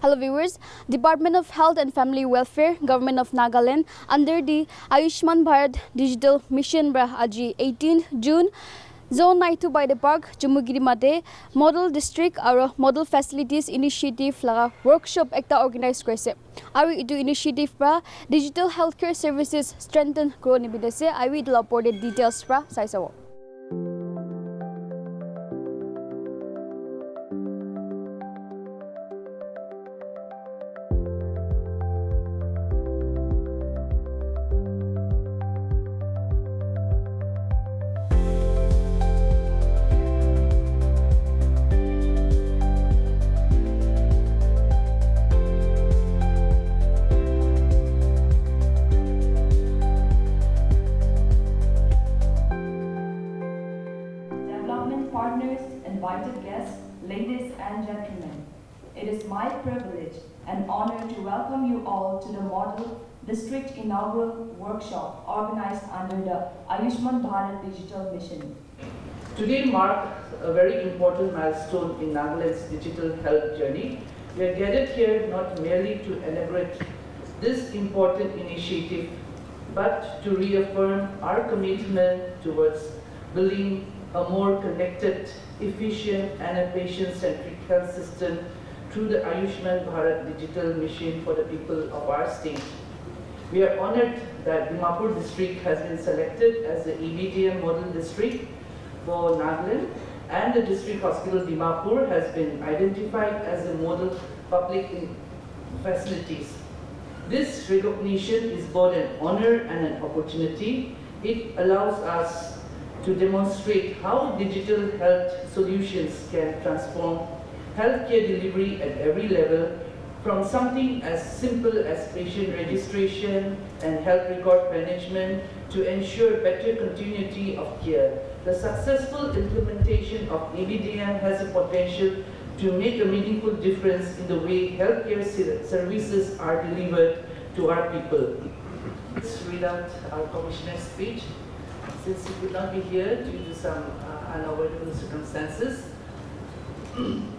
Hello viewers, Department of Health and Family Welfare, Government of Nagaland, under the Ayushman Bharat Digital Mission Aji 18 June, Zone 92 by the Park, Jumugiri Mate, Model District or Model Facilities Initiative laga workshop ekta organized kaise. Aru itu initiative pra digital healthcare services strengthen grow nibidase. I will report the details pra saisawo. Partners, invited guests, ladies and gentlemen, it is my privilege and honor to welcome you all to the Model District Inaugural Workshop organized under the Ayushman Bharat Digital Mission. Today marks a very important milestone in Nagaland's digital health journey. We are gathered here not merely to inaugurate this important initiative, but to reaffirm our commitment towards building a more connected, efficient and a patient-centric health system through the Ayushman Bharat Digital Mission for the people of our state. We are honored that Dimapur district has been selected as the Abdm model district for Nagaland, and the district hospital Dimapur has been identified as the model public facilities. This recognition is both an honor and an opportunity. It allows us to demonstrate how digital health solutions can transform healthcare delivery at every level, from something as simple as patient registration and health record management to ensure better continuity of care. The successful implementation of Abdm has the potential to make a meaningful difference in the way healthcare services are delivered to our people. Let's read out our commissioner's speech. Since he could not be here due to some unavoidable circumstances.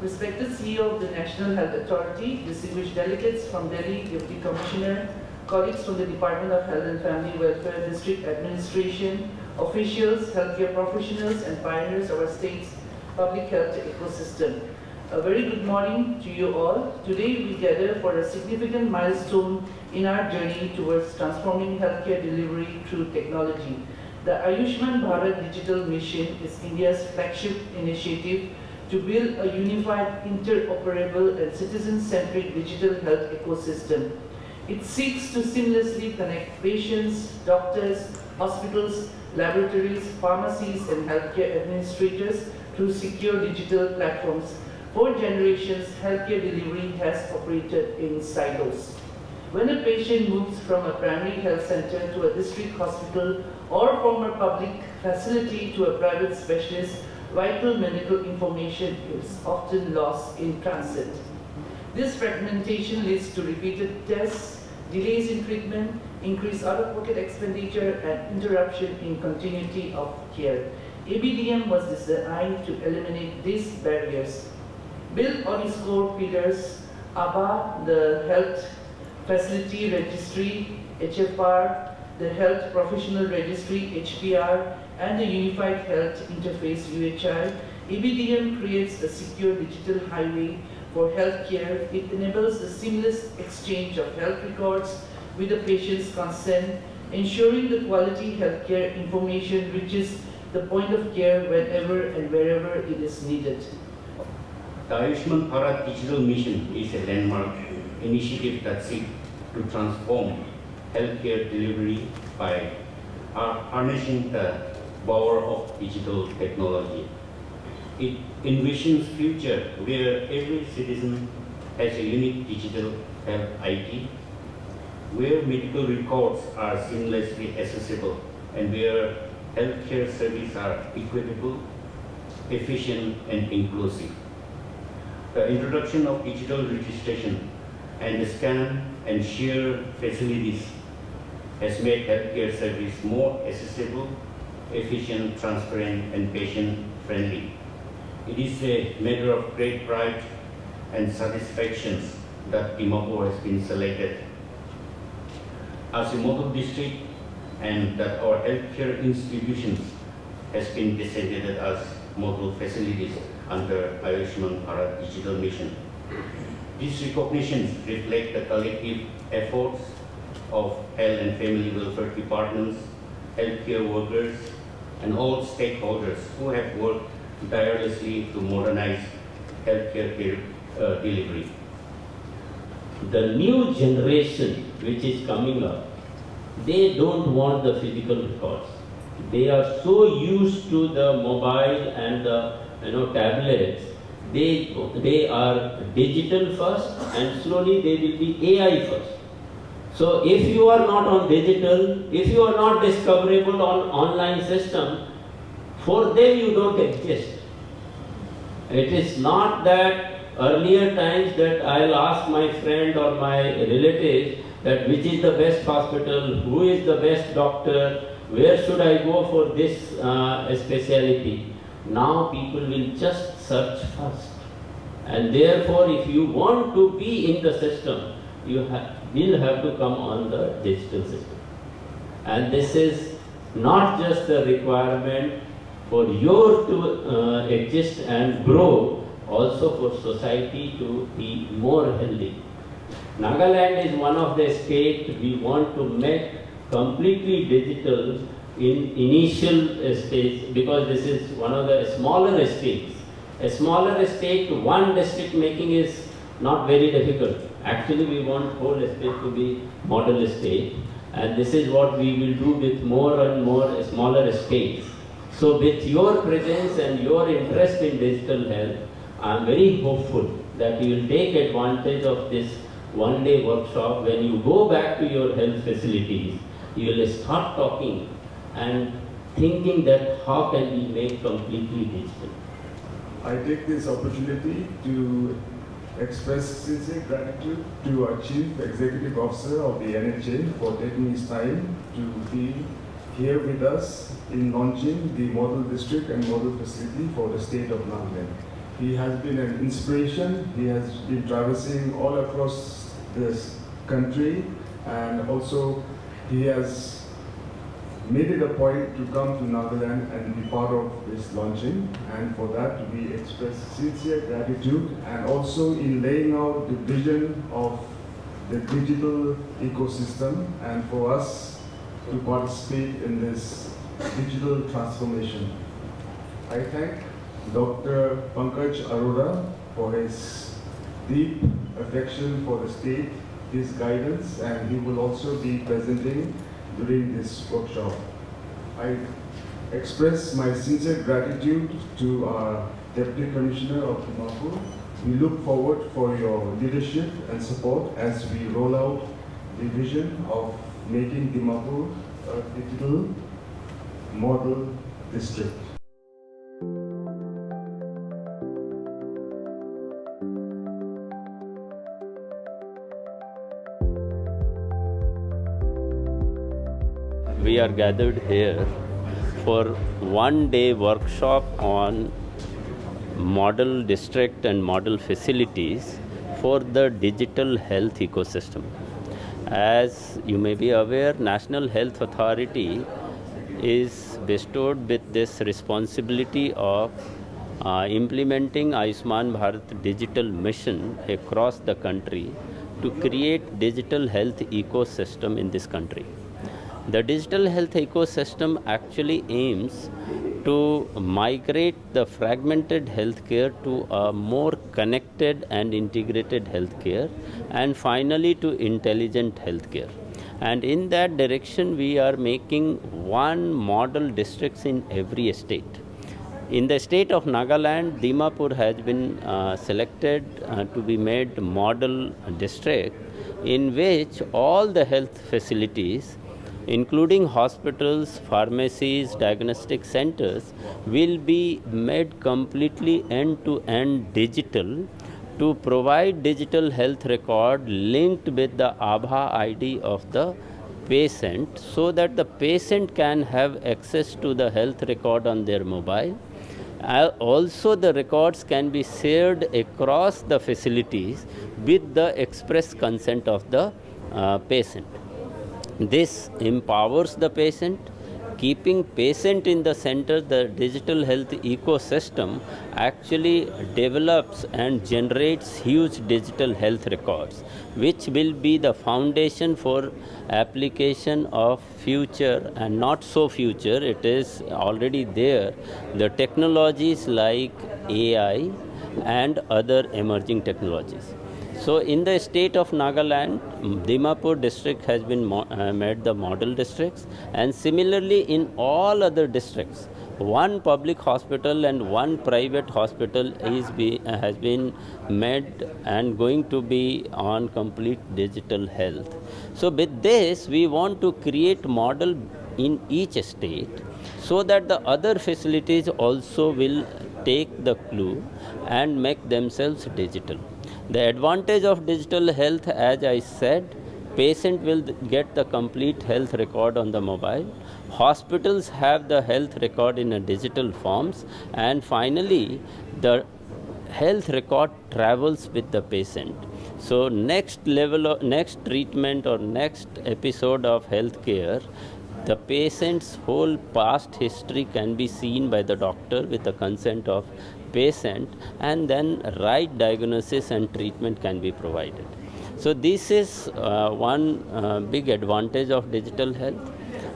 Respected CEO of the National Health Authority, distinguished delegates from Delhi, Deputy Commissioner, colleagues from the Department of Health and Family Welfare, District Administration, officials, healthcare professionals and pioneers of our state's public health ecosystem. A very good morning to you all. Today we gather for a significant milestone in our journey towards transforming healthcare delivery through technology. The Ayushman Bharat Digital Mission is India's flagship initiative to build a unified, interoperable and citizen-centric digital health ecosystem. It seeks to seamlessly connect patients, doctors, hospitals, laboratories, pharmacies and healthcare administrators through secure digital platforms. For generations, healthcare delivery has operated in silos. When a patient moves from a primary health center to a district hospital or from a public facility to a private specialist, vital medical information is often lost in transit. This fragmentation leads to repeated tests, delays in treatment, increased out-of-pocket expenditure, and interruption in continuity of care. Abdm was designed to eliminate these barriers. Built on its core pillars, ABA, the Health Facility Registry, HFR, the Health Professional Registry, HPR, and the Unified Health Interface, UHI, Abdm creates a secure digital highway for healthcare. It enables the seamless exchange of health records with the patient's consent, ensuring the quality healthcare information reaches the point of care whenever and wherever it is needed. The Ayushman Bharat Digital Mission is a landmark initiative that seeks to transform healthcare delivery by harnessing the power of digital technology. It envisions a future where every citizen has a unique digital health ID, where medical records are seamlessly accessible, and where healthcare services are equitable, efficient, and inclusive. The introduction of digital registration and scan and share facilities has made healthcare service more accessible, efficient, transparent, and patient-friendly. It is a matter of great pride and satisfaction that Dimapur has been selected as a model district and that our healthcare institutions has been designated as model facilities under Ayushman Bharat Digital Mission. These recognitions reflect the collective efforts of health and family welfare departments, healthcare workers, and all stakeholders who have worked tirelessly to modernize healthcare delivery. The new generation which is coming up, they don't want the physical records. They are so used to the mobile and the tablets. They are digital first, and slowly they will be AI first. So if you are not on digital, if you are not discoverable on online system, for them you don't exist. It is not that earlier times that I'll ask my friend or my relatives that which is the best hospital, who is the best doctor, where should I go for this speciality. Now people will just search first. And therefore, if you want to be in the system, you will have to come on the digital system. And this is not just a requirement for you to exist and grow, also for society to be more healthy. Nagaland is one of the states we want to make completely digital in initial stage, because this is one of the smaller states. A smaller state, one district making is not very difficult. Actually, we want whole state to be model state, and this is what we will do with more and more smaller states. So with your presence and your interest in digital health, I am very hopeful that you will take advantage of this one-day workshop. When you go back to your health facilities, you will start talking and thinking that how can we make completely digital. I take this opportunity to express sincere gratitude to our Chief Executive Officer of the NHA for taking his time to be here with us in launching the model district and model facility for the state of Nagaland. He has been an inspiration. He has been traversing all across this country, and also he has made it a point to come to Nagaland and be part of this launching, and for that we express sincere gratitude, and also in laying out the vision of the digital ecosystem and for us to participate in this digital transformation. I thank Dr. Pankaj Arora for his deep affection for the state, his guidance, and he will also be presenting during this workshop. I express my sincere gratitude to our Deputy Commissioner of Dimapur. We look forward for your leadership and support as we roll out the vision of making Dimapur a digital model district. We are gathered here for one-day workshop on model district and model facilities for the digital health ecosystem. As you may be aware, National Health Authority is bestowed with this responsibility of implementing Ayushman Bharat digital mission across the country to create digital health ecosystem in this country. The digital health ecosystem actually aims to migrate the fragmented healthcare to a more connected and integrated healthcare, and finally to intelligent healthcare. And in that direction, we are making one model districts in every state. In the state of Nagaland, Dimapur has been selected to be made model district, in which all the health facilities, including hospitals, pharmacies, diagnostic centers, will be made completely end-to-end digital to provide digital health record linked with the Aadhaar ID of the patient, so that the patient can have access to the health record on their mobile, Also, the records can be shared across the facilities with the express consent of the patient. This empowers the patient. Keeping patient in the center, the digital health ecosystem actually develops and generates huge digital health records, which will be the foundation for application of future and not so future, it is already there, the technologies like AI and other emerging technologies. So in the state of Nagaland, Dimapur district has been made the model districts, and similarly in all other districts, one public hospital and one private hospital has been made and going to be on complete digital health. So with this, we want to create model in each state so that the other facilities also will take the clue and make themselves digital. The advantage of digital health, as I said, patient will get the complete health record on the mobile. Hospitals have the health record in a digital forms, and finally, the health record travels with the patient. So next treatment or next episode of healthcare, the patient's whole past history can be seen by the doctor with the consent of patient, and then right diagnosis and treatment can be provided. So this is one big advantage of digital health.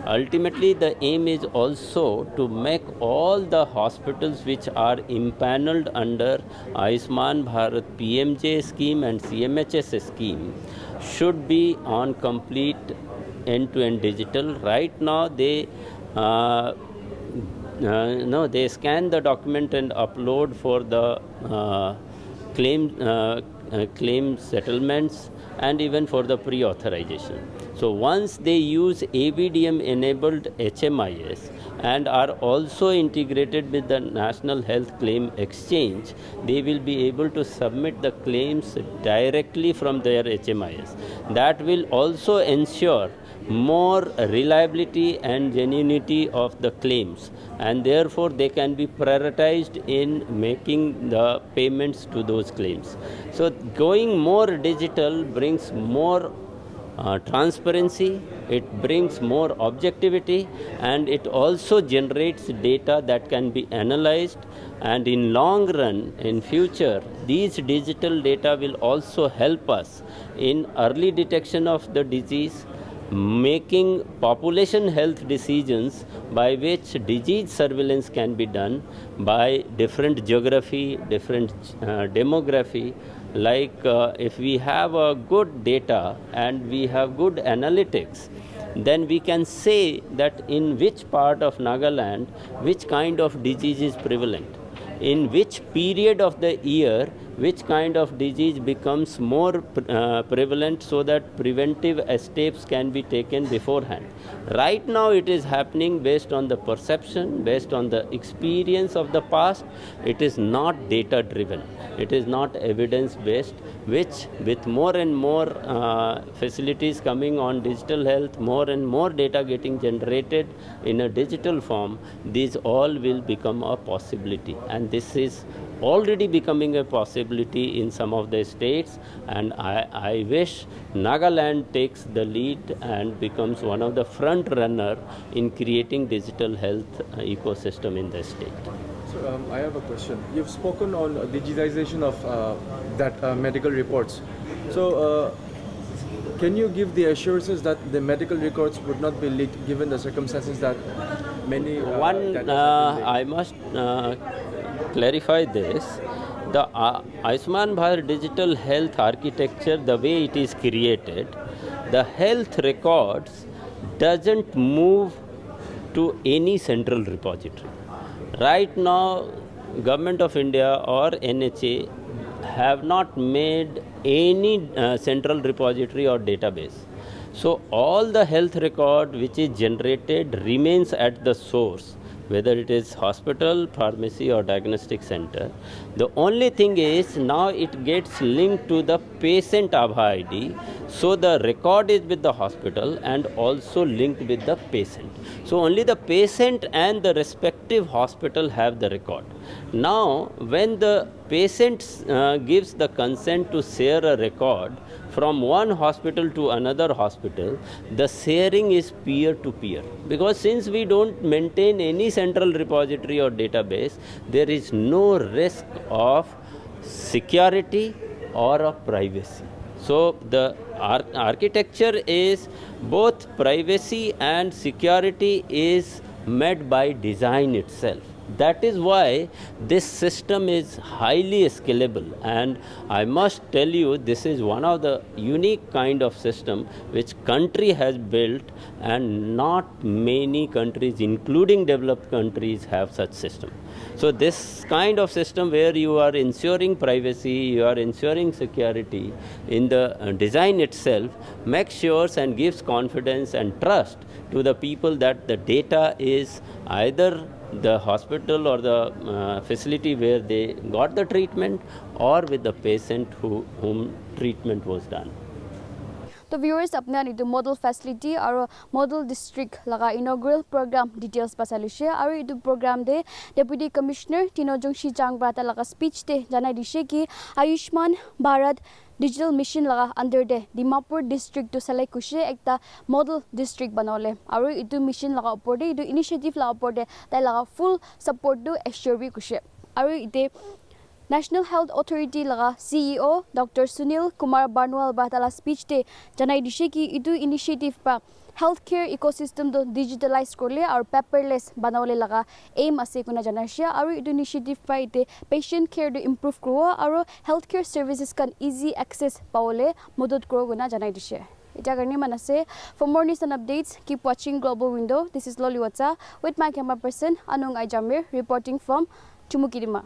Ultimately, the aim is also to make all the hospitals which are impaneled under Ayushman Bharat PMJ scheme and CMHS scheme should be on complete end-to-end digital. Right now, they they scan the document and upload for the claim settlements and even for the pre-authorization. So once they use Abdm enabled HMIS and are also integrated with the National Health Claim Exchange, they will be able to submit the claims directly from their HMIS. That will also ensure more reliability and genuinity of the claims, and therefore they can be prioritized in making the payments to those claims. So going more digital brings more transparency, it brings more objectivity, and it also generates data that can be analyzed, and in long run, in future, these digital data will also help us in early detection of the disease, making population health decisions by which disease surveillance can be done by different geography, different demography. Like if we have a good data and we have good analytics, then we can say that in which part of Nagaland, which kind of disease is prevalent, in which period of the year, which kind of disease becomes more prevalent, so that preventive steps can be taken beforehand. Right now it is happening based on the perception, based on the experience of the past. It is not data driven, it is not evidence based, which with more and more facilities coming on digital health, more and more data getting generated in a digital form, these all will become a possibility, and this is already becoming a possibility in some of the states, and I wish Nagaland takes the lead and becomes one of the front runner in creating digital health ecosystem in the state. So I have a question. You've spoken on digitization of that medical reports. So can you give the assurances that the medical records would not be leaked given the circumstances that many I must clarify this. The Ayushman Bharat digital health architecture, the way it is created, the health records doesn't move to any central repository. Right now, Government of India or NHA have not made any central repository or database. So all the health record which is generated remains at the source, whether it is hospital, pharmacy or diagnostic center. The only thing is now it gets linked to the patient Aadhaar ID, So the record is with the hospital and also linked with the patient. So only the patient and the respective hospital have the record. Now, when the patient gives the consent to share a record from one hospital to another hospital, the sharing is peer-to-peer. Because since we don't maintain any central repository or database, there is no risk of security or of privacy. So the architecture is both privacy and security is met by design itself. That is why this system is highly scalable, and I must tell you, this is one of the unique kind of system which country has built, and not many countries, including developed countries, have such system. So this kind of system where you are ensuring privacy, you are ensuring security in the design itself, makes sure and gives confidence and trust to the people that the data is either the hospital or the facility where they got the treatment, or with the patient whom treatment was done. तो viewers अपने आनी तो model facility और model district लगा inaugural program details बसालुशे और इधर program दे deputy commissioner तीनों जोंशी चांग बाता लगा speech दे जाना दिशे कि आयुष्मान भारत digital mission लगा under the Dimapur district to select कुशे एक ता model district बनाओले और इधर mission लगा ऊपर दे इधर initiative लगा ऊपर दे ताई लगा full support दो assure भी कुशे और इधर National Health Authority laga CEO Dr. Sunil Kumar Barnwal batala speech te janai dishe ki idu initiative pa healthcare ecosystem do digitalize korle aur paperless banawle laga aim ase kuna janasya aru idu initiative pa ite patient care do improve kro aru healthcare services kan easy access paole modod kro guna janai dishe Ita garni manase. For more news and updates, keep watching Global Window. This is Loli Watsa with my camera person Anung Ajamir reporting from Chumukirima.